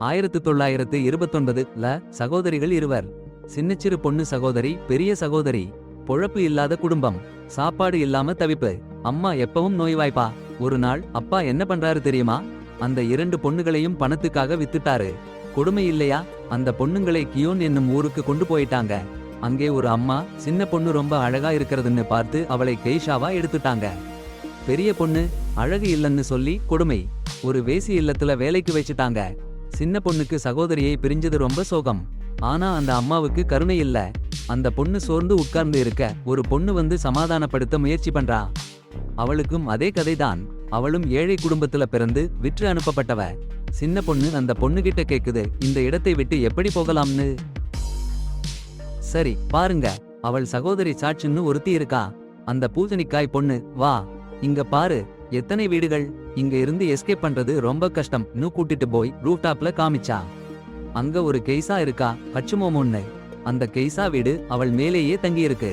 1929ல சகோதரிகள் இருவர். சின்னச்சிறு பொண்ணு சகோதரி, பெரிய சகோதரி. பொழப்பு இல்லாத குடும்பம். சாப்பாடு இல்லாம தவிப்பு. அம்மா எப்பவும் நோய்வாய்ப்பா. ஒரு நாள் அப்பா என்ன பண்றாரு தெரியுமா? அந்த 2 பொண்ணுகளையும் பணத்துக்காக வித்துட்டாரு. கொடுமை இல்லையா? அந்த பொண்ணுங்களை கியோன் என்னும் ஊருக்கு கொண்டு போயிட்டாங்க. அங்கே ஒரு அம்மா சின்ன பொண்ணு ரொம்ப அழகா இருக்கிறதுன்னு பார்த்து அவளை கெய்ஷாவா எடுத்துட்டாங்க. பெரிய பொண்ணு அழகு இல்லன்னு சொல்லி கொடுமை. ஒரு வேசி இல்லத்துல வேலைக்கு வச்சுட்டாங்க. சின்ன பொண்ணுக்கு சகோதரியை பிரிஞ்சது ரொம்ப சோகம். ஆனா அந்த அம்மாவுக்கு கருணை இல்ல. அந்த பொண்ணு சோர்ந்து உட்கார்ந்து இருக்க ஒரு பொண்ணு வந்து சமாதானப்படுத்த முயற்சி பண்றா. அவளுக்கும் அதே கதைதான். அவளும் ஏழை குடும்பத்துல பிறந்து விற்று அனுப்பப்பட்டவ. சின்ன பொண்ணு அந்த பொண்ணுகிட்ட கேக்குது, இந்த இடத்தை விட்டு எப்படி போகலாம்னு. சரி பாருங்க, அவள் சகோதரி சாட்சின்னு ஒருத்தி இருக்கா. அந்த பூசணிக்காய் பொண்ணு, வா இங்க பாரு, எத்தனை வீடுகள். இங்க இருந்து எஸ்கேப் பண்றது ரொம்ப கஷ்டம் கூட்டிட்டு போய் ரூஃப்டாப்ல காமிச்சா. அங்க ஒரு கெய்சா இருக்கா, ஹச்சுமோமோன்னு. அந்த கெய்சா வீடு அவள் மேலேயே தங்கியிருக்கு.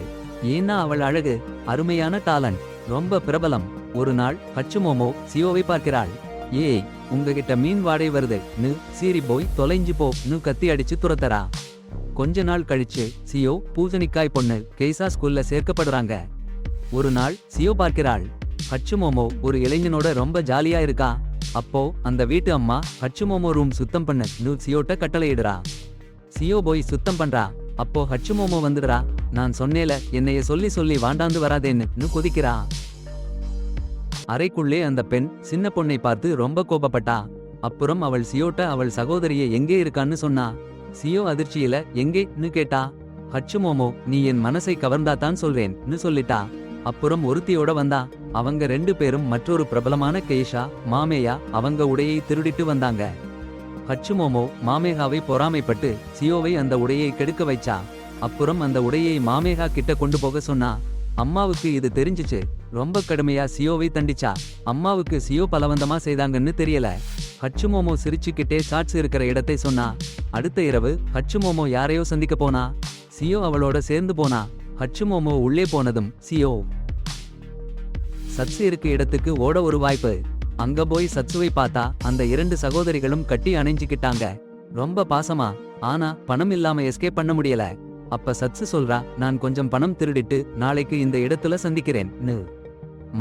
ஏன்னா அவள் அழகு, அருமையான டாலண்ட், ரொம்ப பிரபலம். ஒரு நாள் ஹச்சுமோமோ சியோவை பார்க்கிறாள். ஏய், உங்ககிட்ட மீன் வாடை வருது சீரி போய் தொலைஞ்சு போ கத்தி அடிச்சு துரத்தரா. கொஞ்ச நாள் கழிச்சு சியோ, பூசணிக்காய் பொண்ணு கெய்சா ஸ்கூல்ல சேர்க்கப்படுறாங்க. ஒரு நாள் சியோ பார்க்கிறாள், ஹச்சுமோமோ ஒரு இளைஞனோட ரொம்ப ஜாலியா இருக்கா. அப்போ அந்த வீட்டு அம்மா ஹச்சுமோமோ ரூம் சுத்தம் பண்ணு சியோட்ட கட்டளையிடுறா. சியோ போய் சுத்தம் பண்றா. அப்போ ஹச்சுமோமோ வந்துடுறா. நான் சொன்னேல, என்னைய சொல்லி சொல்லி வாண்டாந்து வராதேன்னு கொதிக்கிறா. அறைக்குள்ளே அந்த பெண் சின்ன பொண்ணை பார்த்து ரொம்ப கோபப்பட்டா. அப்புறம் அவள் சியோட்ட அவள் சகோதரியை எங்கே இருக்கான்னு சொன்னா. சியோ அதிர்ச்சியில எங்கேன்னு கேட்டா. ஹச்சுமோமோ, நீ என் மனசை கவர்ந்தாதான் சொல்றேன்னு சொல்லிட்டா. அப்புறம் ஒருத்தியோட வந்தா. அவங்க 2 பேரும் மற்றொரு பிரபலமான கெய்ஷா, மாமேயா, அவங்க உடையை திருடிட்டு வந்தாங்க. ஹச்சுமோமோ மாமேகாவை பொறாமைப்பட்டு சியோவை அந்த உடையை கெடுக்க வைச்சா. அப்புறம் அந்த உடையை மாமேகா கிட்ட கொண்டு போக சொன்னா. அம்மாவுக்கு இது தெரிஞ்சிச்சு. ரொம்ப கடுமையா சியோவை தண்டிச்சா. அம்மாவுக்கு சியோ பலவந்தமா செய்தாங்கன்னு தெரியல. ஹச்சுமோமோ சிரிச்சுக்கிட்டே சாட்ஸ் இருக்கிற இடத்தை சொன்னா. அடுத்த இரவு ஹச்சுமோமோ யாரையோ சந்திக்க போனா. சியோ அவளோட சேர்ந்து போனா. ஹச்சுமோமோ உள்ளே போனதும் சியோ சத்சு இருக்க இடத்துக்கு ஓட ஒரு வாய்ப்பு. அங்க போய் சத்சுவை பார்த்தா அந்த 2 சகோதரிகளும் கட்டி அணைஞ்சுக்கிட்டாங்க. ரொம்ப பாசமா. ஆனா பணம் இல்லாம எஸ்கேப் பண்ண முடியல. அப்ப சத்சு சொல்றா, நான் கொஞ்சம் பணம் திருடிட்டு நாளைக்கு இந்த இடத்துல சந்திக்கிறேன்னு.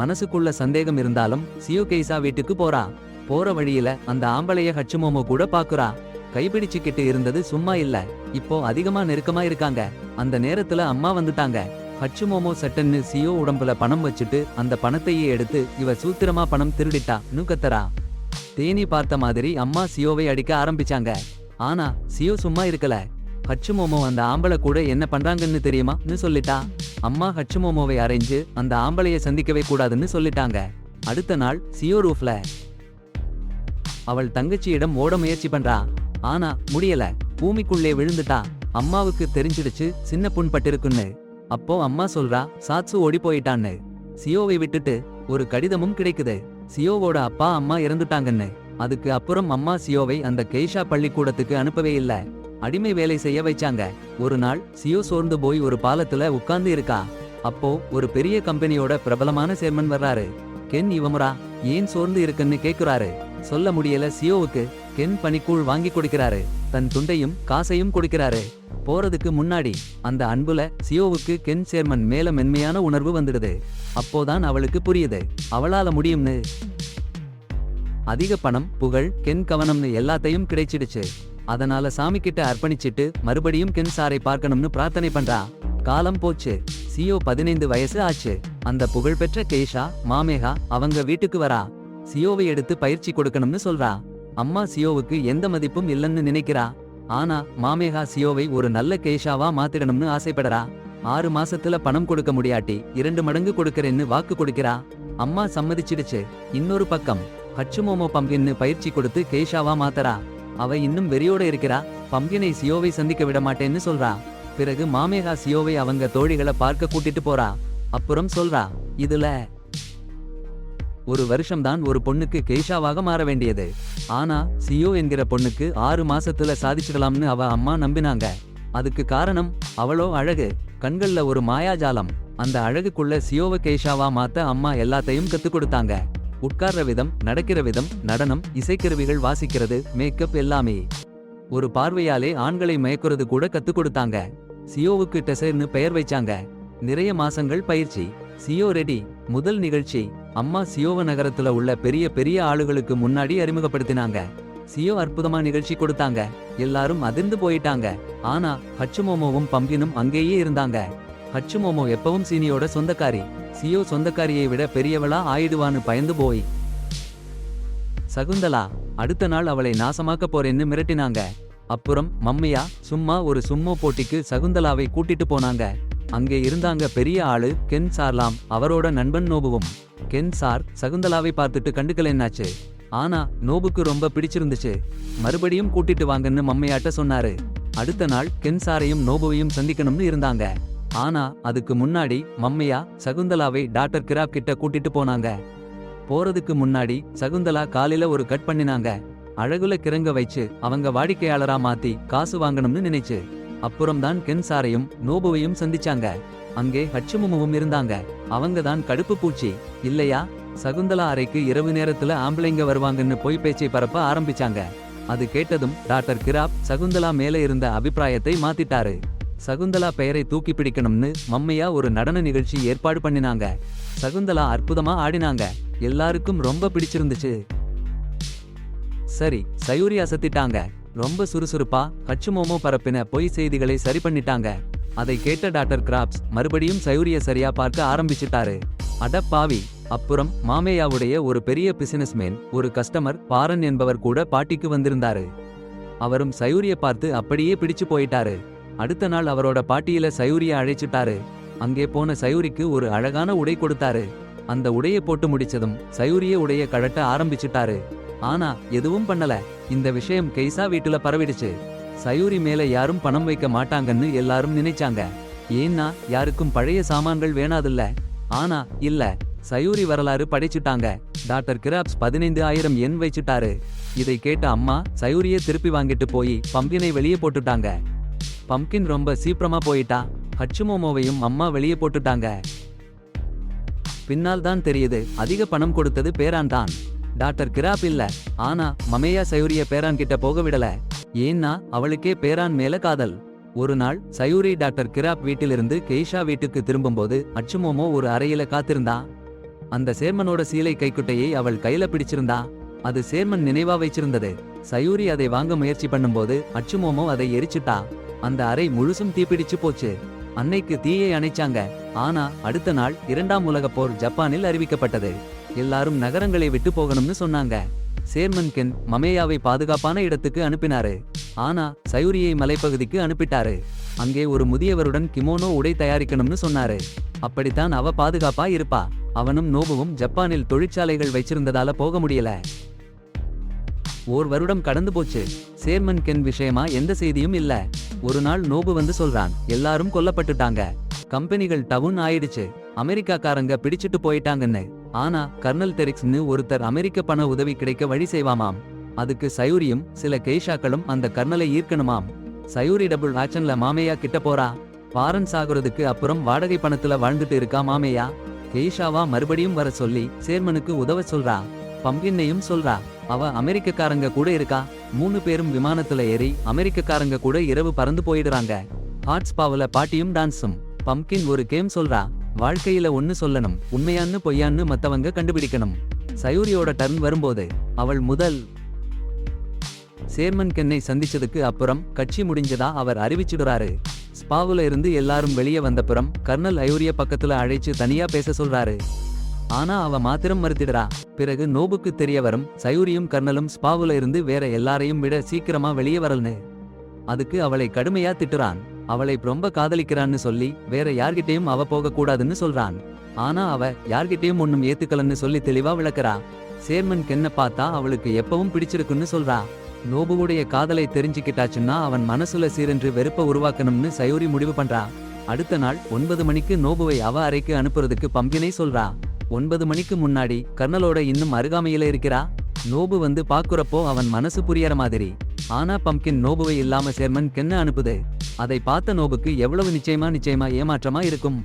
மனசுக்குள்ள சந்தேகம் இருந்தாலும் சியோ கெய்சா வீட்டுக்கு போறா. போற வழியில அந்த ஆம்பளைய ஹச்சுமோமோ கூட பாக்குறா. கைப்பிடிச்சுக்கிட்டு இருந்தது சும்மா இல்ல, இப்போ அதிகமா நெருக்கமா இருக்காங்க. அந்த நேரத்துல அம்மா வந்துட்டாங்க. ஹச்சுமோமோ சட்டன்னு சியோ உடம்புல பணம் வச்சுட்டு அந்த பணத்தையே எடுத்து, இவ சூத்திரமா பணம் திருடிட்டான்னு கத்தரா. தேனி பார்த்த மாதிரி அம்மா சியோவை அடிக்க ஆரம்பிச்சாங்க. ஆனா சியோ சும்மா இருக்கல. ஹச்சுமோமோ அந்த ஆம்பளை கூட என்ன பண்றாங்கன்னு தெரியுமான்னு சொல்லிட்டா. அம்மா ஹச்சுமோமோவை அரைஞ்சு அந்த ஆம்பளைய சந்திக்கவே கூடாதுன்னு சொல்லிட்டாங்க. அடுத்த நாள் சியோ ரூஃப்ல அவள் தங்கச்சியிடம் ஓட முயற்சி பண்றா. ஆனா முடியல, பூமிக்குள்ளே விழுந்துட்டா. அம்மாவுக்கு தெரிஞ்சிடுச்சு சின்ன புண் பட்டிருக்குன்னு. அப்போ அம்மா சொல்றா, சாட்சு ஓடி போயிட்டான்னு. சியோவை விட்டுட்டு ஒரு கடிதமும் கிடைக்குது. சியோவோட அப்பா அம்மா இறந்துட்டாங்கன்னு. அதுக்கு அப்புறம் அம்மா சியோவை அந்த கெய்ஷா பள்ளிக்கூடத்துக்கு அனுப்பவே இல்ல. அடிமை வேலை செய்ய வைச்சாங்க. ஒரு நாள் சியோ சோர்ந்து போய் ஒரு பாலத்துல உட்கார்ந்து இருக்கா. அப்போ ஒரு பெரிய கம்பெனியோட பிரபலமான சேர்மன் வர்றாரு. கென் இவமுரா, ஏன் சோர்ந்து இருக்குன்னு கேக்குறாரு. சொல்ல முடியல சியோவுக்கு. கென் பனிக்கூழ் வாங்கி கொடுக்கிறாரு. தன் துண்டையும் காசையும் கொடுக்கிறாரு. போறதுக்கு முன்னாடி அந்த அன்புல சியோவுக்கு கென் சேர்மன் மேல மென்மையான உணர்வு வந்துடுது. அப்போதான் அவளுக்கு புரியுது, அவளால முடியும்னு. அதிக பணம், புகழ், கென் கவனம்னு எல்லாத்தையும் கிடைச்சிடுச்சு. அதனால சாமி கிட்ட அர்ப்பணிச்சிட்டு மறுபடியும் கென் சாரை பார்க்கணும்னு பிரார்த்தனை பண்றா. காலம் போச்சு. சியோ 15 வயசு ஆச்சு. அந்த புகழ்பெற்ற கெய்ஷா, மாமேகா அவங்க வீட்டுக்கு வரா. சியோவை எடுத்து பயிற்சி கொடுக்கணும்னு சொல்றா. அம்மா சியோவுக்கு எந்த மதிப்பும் இல்லைன்னு நினைக்கிறா. ஆனா மாமேகா சியோவை ஒரு நல்ல கெய்ஷாவா மாத்திடணும்னு ஆசைப்படுறா. 6 மாசத்துல பணம் கொடுக்க முடியாட்டி 2 மடங்கு கொடுக்கறேன்னு வாக்கு கொடுக்கிறா. அம்மா சம்மதிச்சிடுச்சு. இன்னொரு பக்கம் ஹச்சுமோமோ பம்பின்னு பயிற்சி கொடுத்து கெய்ஷாவா மாத்தரா. அவ இன்னும் வெறியோட இருக்கிறா. பம்பினை சியோவை சந்திக்க விட மாட்டேன்னு சொல்றா. பிறகு மாமேகா சியோவை அவங்க தோழிகளை பார்க்க கூட்டிட்டு போறா. அப்புறம் சொல்றா, இதுல ஒரு வருஷம்தான் ஒரு பொண்ணுக்கு கெய்ஷாவாக மாற வேண்டியது. ஆனா சியோ என்கிற பொண்ணுக்கு 6 மாசத்துல சாதிச்சிடலாம்னு அவ அம்மா நம்பினாங்க. அதுக்கு காரணம் அவளோ அழகு, கண்கள்ல ஒரு மாயாஜாலம். அந்த அழகுக்குள்ள சியோவ கெய்ஷாவா மாத்த அம்மா எல்லாத்தையும் கத்து கொடுத்தாங்க. உட்கார்ற விதம், நடக்கிற விதம், நடனம், இசைக்கருவிகள் வாசிக்கிறது, மேக்கப் எல்லாமே. ஒரு பார்வையாலே ஆண்களை மயக்குறது கூட கத்துக் கொடுத்தாங்க. சியோவுக்கு டெசர்னு பெயர் வைச்சாங்க. நிறைய மாசங்கள் பயிற்சி. சியோ ரெடி. முதல் நிகழ்ச்சி. அம்மா சியோவ நகரத்துல உள்ள பெரிய பெரிய ஆளுகளுக்கு முன்னாடி அறிமுகப்படுத்தினாங்க. சியோ அற்புதமா நிகழ்ச்சி கொடுத்தாங்க. எல்லாரும் அதிர்ந்து போயிட்டாங்க. ஆனா ஹச்சுமோமோவும் பம்பினும் அங்கேயே இருந்தாங்க. ஹச்சுமோமோ எப்பவும் சீனியோட சொந்தக்காரி. சியோ சொந்தக்காரியை விட பெரியவளா ஆயிடுவான்னு பயந்து போய் சகுந்தலா அடுத்த நாள் அவளை நாசமாக்க போறேன்னு மிரட்டினாங்க. அப்புறம் மம்மையா சும்மா ஒரு சும்மோ போட்டிக்கு சகுந்தலாவை கூட்டிட்டு போனாங்க. அங்கே இருந்தாங்க பெரிய ஆளு கென் சார்லாம், அவரோட நண்பன் நோபுவும். கென் சார் சகுந்தலாவை பார்த்துட்டு கண்டுக்கலன்னாச்சு. ஆனா நோபுக்கு ரொம்ப பிடிச்சிருந்துச்சு. மறுபடியும் கூட்டிட்டு வாங்கன்னு மம்மையாட்ட சொன்னாரு. அடுத்த நாள் கென் சாரையும் நோபுவையும் சந்திக்கணும்னு இருந்தாங்க. ஆனா அதுக்கு முன்னாடி மம்மையா சகுந்தலாவை டாக்டர் கிராப் கிட்ட கூட்டிட்டு போனாங்க. போறதுக்கு முன்னாடி சகுந்தலா காலையில ஒரு கட் பண்ணினாங்க. அழகுல கிறங்க வச்சு அவங்க வாடிக்கையாளரா மாத்தி காசு வாங்கணும்னு நினைச்சு. அப்புறம்தான் கென் சாரையும் நோபுவையும் சந்திச்சாங்க. அங்கே ஹச்சுமுமுவும் இருந்தாங்க. அவங்க தான் கடுப்பு பூச்சி இல்லையா? சகுந்தலா அறைக்கு இரவு நேரத்துல ஆம்பளைங்க வருவாங்கன்னு போய் பேச்சை பரப்ப ஆரம்பிச்சாங்க. அது கேட்டதும் டாக்டர் கிராப் சகுந்தலா மேல இருந்த அபிப்பிராயத்தை மாத்திட்டாரு. சகுந்தலா பெயரை தூக்கி பிடிக்கணும்னு மம்மையா ஒரு நடன நிகழ்ச்சி ஏற்பாடு பண்ணினாங்க. சகுந்தலா அற்புதமா ஆடினாங்க. எல்லாருக்கும் ரொம்ப பிடிச்சிருந்துச்சு. சரி, சயூரி அசத்திட்டாங்க. ரொம்ப சுறுசுறுப்பா ஹச்சுமோமோ பரப்பின பொய் செய்திகளை சரி பண்ணிட்டாங்க. அதை கேட்ட டாக்டர் கிராப்ஸ் மறுபடியும் சயூரிய சரியா பார்க்க ஆரம்பிச்சிட்டாரு. அட பாவி. அப்புறம் மாமேயாவுடைய ஒரு பெரிய பிசினஸ்மேன், ஒரு கஸ்டமர் பாரன் என்பவர் கூட பாட்டிக்கு வந்திருந்தாரு. அவரும் சயூரிய பார்த்து அப்படியே பிடிச்சு போயிட்டாரு. அடுத்த நாள் அவரோட பாட்டியில சயூரிய அழைச்சிட்டாரு. அங்கே போன சயூரிக்கு ஒரு அழகான உடை கொடுத்தாரு. அந்த உடைய போட்டு முடிச்சதும் சயூரிய உடைய கழட்ட ஆரம்பிச்சுட்டாரு. ஆனா எதுவும் பண்ணல. இந்த விஷயம் கெய்சா வீட்டுல பரவிடுச்சு. சயூரி மேல யாரும் பணம் வைக்க மாட்டாங்கன்னு எல்லாரும் நினைச்சாங்க. ஏன்னா யாருக்கும் பழைய சாமான்கள் வேணாதில்ல. ஆனா இல்ல, சயூரி வரலாறு படைச்சுட்டாங்க. டாக்டர் கிராப்ஸ் 15,000 yen வச்சுட்டாரு. இதை கேட்ட அம்மா சயூரியை திருப்பி வாங்கிட்டு போய் பம்பினை வெளியே போட்டுட்டாங்க. பம்கின் ரொம்ப சீக்கிரமா போயிட்டா. ஹச்சுமோமோவையும் அம்மா வெளியே போட்டுட்டாங்க. பின்னால் தான் தெரியுது அதிக பணம் கொடுத்தது பேரான் தான், டாக்டர் கிராப் இல்ல. ஆனா மமேயா சயூரிய பேரான் கிட்ட போக விடல. ஏன்னா அவளுக்கே பேரான் மேல காதல். ஒரு நாள் சயூரி டாக்டர் கிராப் வீட்டிலிருந்து கெய்ஷா வீட்டுக்கு திரும்பும்போது அச்சுமோமோ ஒரு அறையில காத்திருந்தா. அந்த சேர்மனோட சீலை கைக்குட்டையை அவள் கையில பிடிச்சிருந்தா. அது சேர்மன் நினைவா வச்சிருந்தது. சயூரி அதை வாங்க முயற்சி பண்ணும்போது அச்சுமோமோ அதை எரிச்சுட்டா. அந்த அறை முழுசும் தீப்பிடிச்சு போச்சு. அன்னைக்கு தீயை அணைச்சாங்க. ஆனா அடுத்த நாள் 2ஆம் உலகப் போர் ஜப்பானில் அறிவிக்கப்பட்டது. எல்லாரும் நகரங்களை விட்டு போகணும்னு சொன்னாங்க. சேர்மன் கென் மமேயாவை பாதுகாப்பான இடத்துக்கு அனுப்பினாரு. ஆனா சயூரியை மலைப்பகுதிக்கு அனுப்பிட்டாரு. அங்கே ஒரு முதியவருடன் கிமோனோ உடை தயாரிக்கணும்னு சொன்னாரு. அப்படித்தான் அவ பாதுகாப்பா இருப்பா. அவனும் நோபுவும் ஜப்பானில் தொழிற்சாலைகள் வச்சிருந்ததால போக முடியல. ஓர் வருடம் கடந்து போச்சு. சேர்மன் கென் விஷயமா எந்த செய்தியும் இல்ல. ஒரு நாள் நோபு வந்து சொல்றான், எல்லாரும் கொல்லப்பட்டுட்டாங்க. கம்பெனிகள் டவுன் ஆயிடுச்சு. அமெரிக்காக்காரங்க பிடிச்சிட்டு போயிட்டாங்கன்னு. ஆனா கர்னல் டெரிக்ஸ்னு ஒருத்தர் அமெரிக்க பண உதவி கிடைக்க வழி செய்வாமாம். அதுக்கு சயூரியும் சில கெய்ஷாக்களும் அந்த கர்னலை ஈர்க்கணுமாம். சயூரி டபுள் ஆக்ஷன்ல மாமேயா கிட்ட போறா. பாரன் சாகுறதுக்கு அப்புறம் வாடகை பணத்துல வாழ்ந்துட்டு இருக்கா மாமேயா. கெய்ஷாவா மறுபடியும் வர சொல்லி சேர்மனுக்கு உதவ சொல்றா. பம்பின்னையும் சொல்றா. அவ அமெரிக்கக்காரங்க கூட இருக்கா. 3 பேரும் விமானத்துல ஏறி அமெரிக்கக்காரங்க கூட இரவு பறந்து போயிடுறாங்க. ஹாட்ஸ்பாவுல பாட்டியும் டான்ஸும். பம்கின் ஒரு கேம் சொல்றா. வாழ்க்கையில ஒன்னு சொல்லணும், உண்மையான்னு பொய்யான்னு மத்தவங்க கண்டுபிடிக்கணும். சயூரியோட டர்ன் வரும்போது அவள் முதல் சேர்மன் கென்னை சந்திச்சதுக்கு அப்புறம் கட்சி முடிஞ்சதா அவர் அறிவிச்சிடுறாரு. ஸ்பாவுல இருந்து எல்லாரும் வெளியே வந்தப்புறம் கர்னல் அயூரிய பக்கத்துல அழைச்சு தனியா பேச சொல்றாரு. ஆனா அவ மாத்திரம் மறுத்திடுறா. பிறகு நோபுக்கு தெரிய வரும் சயூரியும் கர்னலும் ஸ்பாவுல இருந்து வேற எல்லாரையும் விட சீக்கிரமா வெளியே வரல்னு. அதுக்கு அவளை கடுமையா திட்டுறான். அவளை ரொம்ப காதலிக்கிறான்னு சொல்லி வேற யார்கிட்டயும் அவ போக கூடாதுன்னு சொல்றான். ஆனா அவ யார்கிட்டயும் ஒன்னும் ஏத்துக்கலன்னு சொல்லி தெளிவா விளக்குறா. சேர்மன் கென்ன பார்த்தா அவளுக்கு எப்பவும் பிடிச்சிருக்குன்னு சொல்றா. நோபுவுடைய காதலை தெரிஞ்சுக்கிட்டாச்சுன்னா அவன் மனசுல சீரென்று வெறுப்ப உருவாக்கணும்னு சயூரி முடிவு பண்றா. அடுத்த நாள் 9 மணிக்கு நோபுவை அவ அறைக்கு அனுப்புறதுக்கு பம்பினை சொல்றா. 9 மணிக்கு முன்னாடி கர்னலோட இன்னும் அருகாமையில இருக்கிறா. நோபு வந்து பாக்குறப்போ அவன் மனசு புரியற மாதிரி. ஆனா பம்கின் நோபுவை இல்லாம சேர்மன் கென்ன அனுப்புது. அதை பார்த்த நோபுக்கு எவ்வளவு நிச்சயமா ஏமாற்றமா இருக்கும்.